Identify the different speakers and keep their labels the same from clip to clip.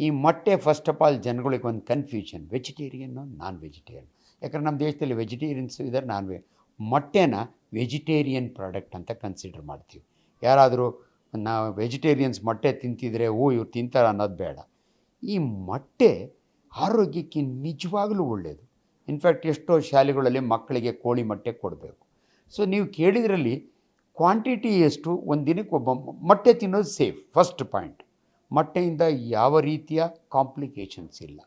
Speaker 1: ಈ ಮೊಟ್ಟೆ first of all ಜನಗಳಿಗೆ ಒಂದು ಕನ್ಫ್ಯೂಷನ್, ವೆಜಿಟೇರಿಯನ್ನು ನಾನ್ ವೆಜಿಟೇರಿಯನ್. ಯಾಕಂದ್ರೆ ನಮ್ಮ ದೇಶದಲ್ಲಿ ವೆಜಿಟೇರಿಯನ್ಸು ಇದ್ದಾರೆ, ಮೊಟ್ಟೆನ ವೆಜಿಟೇರಿಯನ್ ಪ್ರಾಡಕ್ಟ್ ಅಂತ ಕನ್ಸಿಡರ್ ಮಾಡ್ತೀವಿ. ಯಾರಾದರೂ ನಾವು ವೆಜಿಟೇರಿಯನ್ಸ್ ಮೊಟ್ಟೆ ತಿಂತಿದ್ರೆ ಇವ್ರು ತಿಂತಾರೆ ಅನ್ನೋದು ಬೇಡ. ಈ ಮೊಟ್ಟೆ ಆರೋಗ್ಯಕ್ಕೆ ನಿಜವಾಗಲೂ ಒಳ್ಳೆಯದು. ಇನ್ಫ್ಯಾಕ್ಟ್ ಎಷ್ಟೋ ಶಾಲೆಗಳಲ್ಲಿ ಮಕ್ಕಳಿಗೆ ಕೋಳಿ ಮೊಟ್ಟೆ ಕೊಡಬೇಕು. ಸೊ ನೀವು ಕೇಳಿದ್ರಲ್ಲಿ ಕ್ವಾಂಟಿಟಿ ಎಷ್ಟು, ಒಂದು ದಿನಕ್ಕೆ ಒಬ್ಬ ಮೊಟ್ಟೆ ತಿನ್ನೋದು ಸೇಫ್. ಫಸ್ಟ್ ಪಾಯಿಂಟ್, ಮೊಟ್ಟೆಯಿಂದ ಯಾವ ರೀತಿಯ ಕಾಂಪ್ಲಿಕೇಶನ್ಸ್ ಇಲ್ಲ.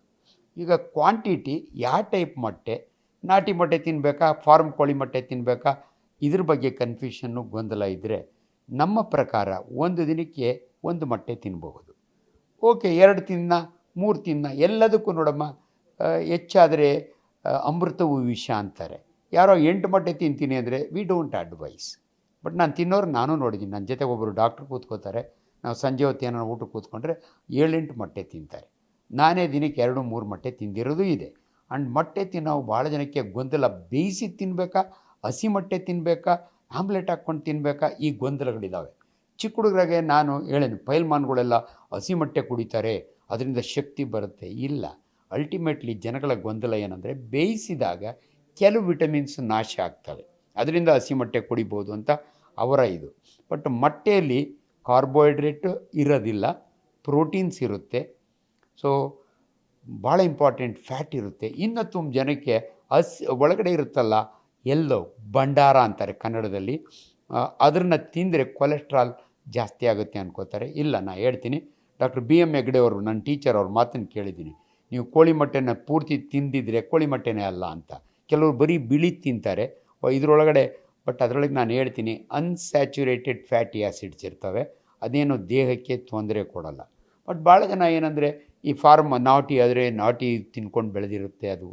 Speaker 1: ಈಗ ಕ್ವಾಂಟಿಟಿ, ಯಾವ ಟೈಪ್ ಮೊಟ್ಟೆ, ನಾಟಿ ಮೊಟ್ಟೆ ತಿನ್ನಬೇಕಾ, ಫಾರ್ಮ್ ಕೋಳಿ ಮೊಟ್ಟೆ ತಿನ್ನಬೇಕಾ, ಇದ್ರ ಬಗ್ಗೆ ಕನ್ಫ್ಯೂಷನ್ನು ಗೊಂದಲ ಇದ್ದರೆ ನಮ್ಮ ಪ್ರಕಾರ ಒಂದು ದಿನಕ್ಕೆ ಒಂದು ಮೊಟ್ಟೆ ತಿನ್ನಬಹುದು. ಓಕೆ, 2 ತಿನ್ನ 3 ತಿನ್ನ, ಎಲ್ಲದಕ್ಕೂ ನೋಡಮ್ಮ, ಹೆಚ್ಚಾದರೆ ಅಮೃತವು ವಿಷ ಅಂತಾರೆ. ಯಾರೋ 8 ಮೊಟ್ಟೆ ತಿಂತೀನಿ ಅಂದರೆ ವಿ ಡೋಂಟ್ ಅಡ್ವೈಸ್. ಬಟ್ ನಾನು ತಿನ್ನೋರು ನಾನು ನೋಡಿದ್ದೀನಿ. ನನ್ನ ಜೊತೆ ಒಬ್ಬರು ಡಾಕ್ಟ್ರು ಕೂತ್ಕೋತಾರೆ, ನಾವು ಸಂಜೆ ಹೊತ್ತು ಏನೋ ಊಟಕ್ಕೆ ಕೂತ್ಕೊಂಡ್ರೆ 7-8 ಮೊಟ್ಟೆ ತಿಂತಾರೆ. ನಾನೇ ದಿನಕ್ಕೆ 2-3 ಮೊಟ್ಟೆ ತಿಂದಿರೋದು ಇದೆ. ಆ್ಯಂಡ್ ಮೊಟ್ಟೆ ತಿನ್ನೋ ಭಾಳ ಜನಕ್ಕೆ ಗೊಂದಲ, ಬೇಯಿಸಿ ತಿನ್ನಬೇಕಾ, ಹಸಿ ಮೊಟ್ಟೆ ತಿನ್ನಬೇಕಾ, ಆಮ್ಲೆಟ್ ಹಾಕ್ಕೊಂಡು ತಿನ್ನಬೇಕಾ, ಈ ಗೊಂದಲಗಳಿದ್ದಾವೆ. ಚಿಕ್ಕ ಹುಡುಗರಾಗೆ ನಾನು ಹೇಳೇನು, ಪೈಲ್ಮಾನ್ಗಳೆಲ್ಲ ಹಸಿ ಮೊಟ್ಟೆ ಕುಡಿತಾರೆ, ಅದರಿಂದ ಶಕ್ತಿ ಬರುತ್ತೆ. ಇಲ್ಲ, ಅಲ್ಟಿಮೇಟ್ಲಿ ಜನಗಳ ಗೊಂದಲ ಏನಂದರೆ, ಬೇಯಿಸಿದಾಗ ಕೆಲವು ವಿಟಮಿನ್ಸ್ ನಾಶ ಆಗ್ತವೆ, ಅದರಿಂದ ಹಸಿ ಮೊಟ್ಟೆ ಕುಡಿಬೋದು ಅಂತ ಅವರ ಇದು. ಬಟ್ ಮೊಟ್ಟೆಯಲ್ಲಿ ಕಾರ್ಬೋಹೈಡ್ರೇಟ್ ಇರೋದಿಲ್ಲ, ಪ್ರೋಟೀನ್ಸ್ ಇರುತ್ತೆ. ಸೊ ಭಾಳ ಇಂಪಾರ್ಟೆಂಟ್, ಫ್ಯಾಟ್ ಇರುತ್ತೆ. ಇನ್ನು ತುಂಬ ಜನಕ್ಕೆ ಒಳಗಡೆ ಇರುತ್ತಲ್ಲ, ಎಲ್ಲೋ ಭಂಡಾರ ಅಂತಾರೆ ಕನ್ನಡದಲ್ಲಿ, ಅದನ್ನು ತಿಂದರೆ ಕೊಲೆಸ್ಟ್ರಾಲ್ ಜಾಸ್ತಿ ಆಗುತ್ತೆ ಅನ್ಕೋತಾರೆ. ಇಲ್ಲ, ನಾನು ಹೇಳ್ತೀನಿ, ಡಾಕ್ಟರ್ BM ಹೆಗ್ಡೆ ಅವರು, ನನ್ನ ಟೀಚರ್, ಅವ್ರ ಮಾತನ್ನು ಕೇಳಿದ್ದೀನಿ. ನೀವು ಕೋಳಿ ಮೊಟ್ಟೆನ ಪೂರ್ತಿ ತಿಂದಿದ್ರೆ ಕೋಳಿ ಮೊಟ್ಟೆನೇ ಅಲ್ಲ ಅಂತ. ಕೆಲವರು ಬರೀ ಬಿಳಿ ತಿಂತಾರೆ ಇದರೊಳಗಡೆ. ಬಟ್ ಅದರೊಳಗೆ ನಾನು ಹೇಳ್ತೀನಿ, ಅನ್ಸ್ಯಾಚುರೇಟೆಡ್ ಫ್ಯಾಟಿ ಆ್ಯಸಿಡ್ಸ್ ಇರ್ತವೆ, ಅದೇನು ದೇಹಕ್ಕೆ ತೊಂದರೆ ಕೊಡಲ್ಲ. ಬಟ್ ಭಾಳ ಜನ ಏನಂದರೆ, ಈ ಫಾರ್ಮ್ ನಾಟಿ ಆದರೆ ನಾಟಿ ತಿನ್ಕೊಂಡು ಬೆಳೆದಿರುತ್ತೆ, ಅದು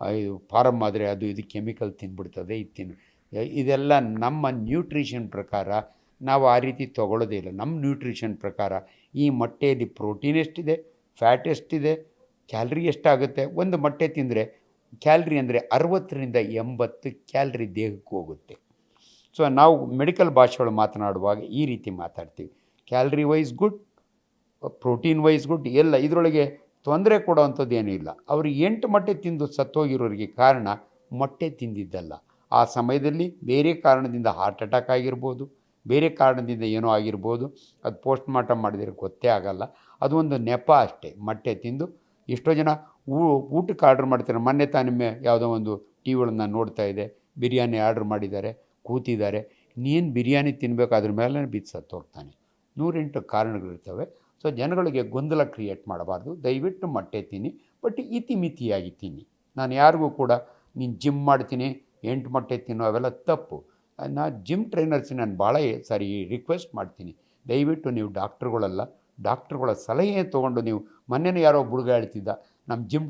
Speaker 1: ಇದು ಫಾರಮ್ ಆದರೆ ಅದು ಇದು ಕೆಮಿಕಲ್ ತಿಂದ್ಬಿಡ್ತದೆ, ಇದೆಲ್ಲ ನಮ್ಮ ನ್ಯೂಟ್ರಿಷನ್ ಪ್ರಕಾರ ನಾವು ಆ ರೀತಿ ತೊಗೊಳ್ಳೋದೇ ಇಲ್ಲ. ನಮ್ಮ ನ್ಯೂಟ್ರಿಷನ್ ಪ್ರಕಾರ ಈ ಮೊಟ್ಟೆಯಲ್ಲಿ ಪ್ರೋಟೀನ್ ಎಷ್ಟಿದೆ, ಫ್ಯಾಟ್ ಎಷ್ಟಿದೆ, ಕ್ಯಾಲ್ರಿ ಎಷ್ಟಾಗುತ್ತೆ. ಒಂದು ಮೊಟ್ಟೆ ತಿಂದರೆ ಕ್ಯಾಲ್ರಿ ಅಂದರೆ 60ರಿಂದ 80 ಕ್ಯಾಲ್ರಿ ದೇಹಕ್ಕೆ ಹೋಗುತ್ತೆ. ಸೊ ನಾವು ಮೆಡಿಕಲ್ ಭಾಷೆಗಳು ಮಾತನಾಡುವಾಗ ಈ ರೀತಿ ಮಾತಾಡ್ತೀವಿ, calorie wise good, protein wise good, ಎಲ್ಲ ಇದರೊಳಗೆ ತೊಂದರೆ ಕೊಡೋವಂಥದ್ದು ಏನೂ ಇಲ್ಲ. ಅವರು 8 ಮೊಟ್ಟೆ ತಿಂದು ಸತ್ತೋಗಿರೋರಿಗೆ ಕಾರಣ ಮೊಟ್ಟೆ ತಿಂದಿದ್ದಲ್ಲ. ಆ ಸಮಯದಲ್ಲಿ ಬೇರೆ ಕಾರಣದಿಂದ ಹಾರ್ಟ್ ಅಟ್ಯಾಕ್ ಆಗಿರ್ಬೋದು, ಬೇರೆ ಕಾರಣದಿಂದ ಏನೋ ಆಗಿರ್ಬೋದು, ಅದು ಪೋಸ್ಟ್ ಮಾರ್ಟಮ್ ಮಾಡಿದರೆ ಗೊತ್ತೇ ಆಗಲ್ಲ. ಅದು ಒಂದು ನೆಪ ಅಷ್ಟೇ. ಮೊಟ್ಟೆ ತಿಂದು ಎಷ್ಟೋ ಜನ ಊಟಕ್ಕೆ ಆರ್ಡ್ರ್ ಮಾಡ್ತಾರೆ. ಮೊನ್ನೆ ತಾನೇ ಯಾವುದೋ ಒಂದು ಟಿ ವಿಗಳನ್ನ ನೋಡ್ತಾ ಇದೆ, ಬಿರಿಯಾನಿ ಆರ್ಡ್ರ್ ಮಾಡಿದ್ದಾರೆ, ಕೂತಿದ್ದಾರೆ. ನೀನು ಬಿರಿಯಾನಿ ತಿನ್ನಬೇಕು, ಅದ್ರ ಮೇಲೆ ಬಿದ್ದು ಸತ್ತೋಗ್ತಾನೆ. 108 ಕಾರಣಗಳಿರ್ತವೆ. ಸೊ ಜನಗಳಿಗೆ ಗೊಂದಲ ಕ್ರಿಯೇಟ್ ಮಾಡಬಾರ್ದು. ದಯವಿಟ್ಟು ಮೊಟ್ಟೆ ತಿನ್ನಿ, ಬಟ್ ಇತಿಮಿತಿಯಾಗಿ ತಿನ್ನಿ. ನಾನು ಯಾರಿಗೂ ಕೂಡ ನೀನು ಜಿಮ್ ಮಾಡ್ತೀನಿ 8 ಮೊಟ್ಟೆ ತಿನ್ನೋ, ಅವೆಲ್ಲ ತಪ್ಪು. ಜಿಮ್ ಟ್ರೈನರ್ಸ್ ನಾನು ಭಾಳ ಸಾರಿ ರಿಕ್ವೆಸ್ಟ್ ಮಾಡ್ತೀನಿ, ದಯವಿಟ್ಟು ನೀವು ಡಾಕ್ಟ್ರುಗಳಲ್ಲ, ಡಾಕ್ಟ್ರುಗಳ ಸಲಹೆ ತೊಗೊಂಡು ನೀವು. ಮೊನ್ನೆನೇ ಯಾರೋ ಹುಡುಗ ಹೇಳ್ತಿದ್ದ, ನಮ್ಮ ಜಿಮ್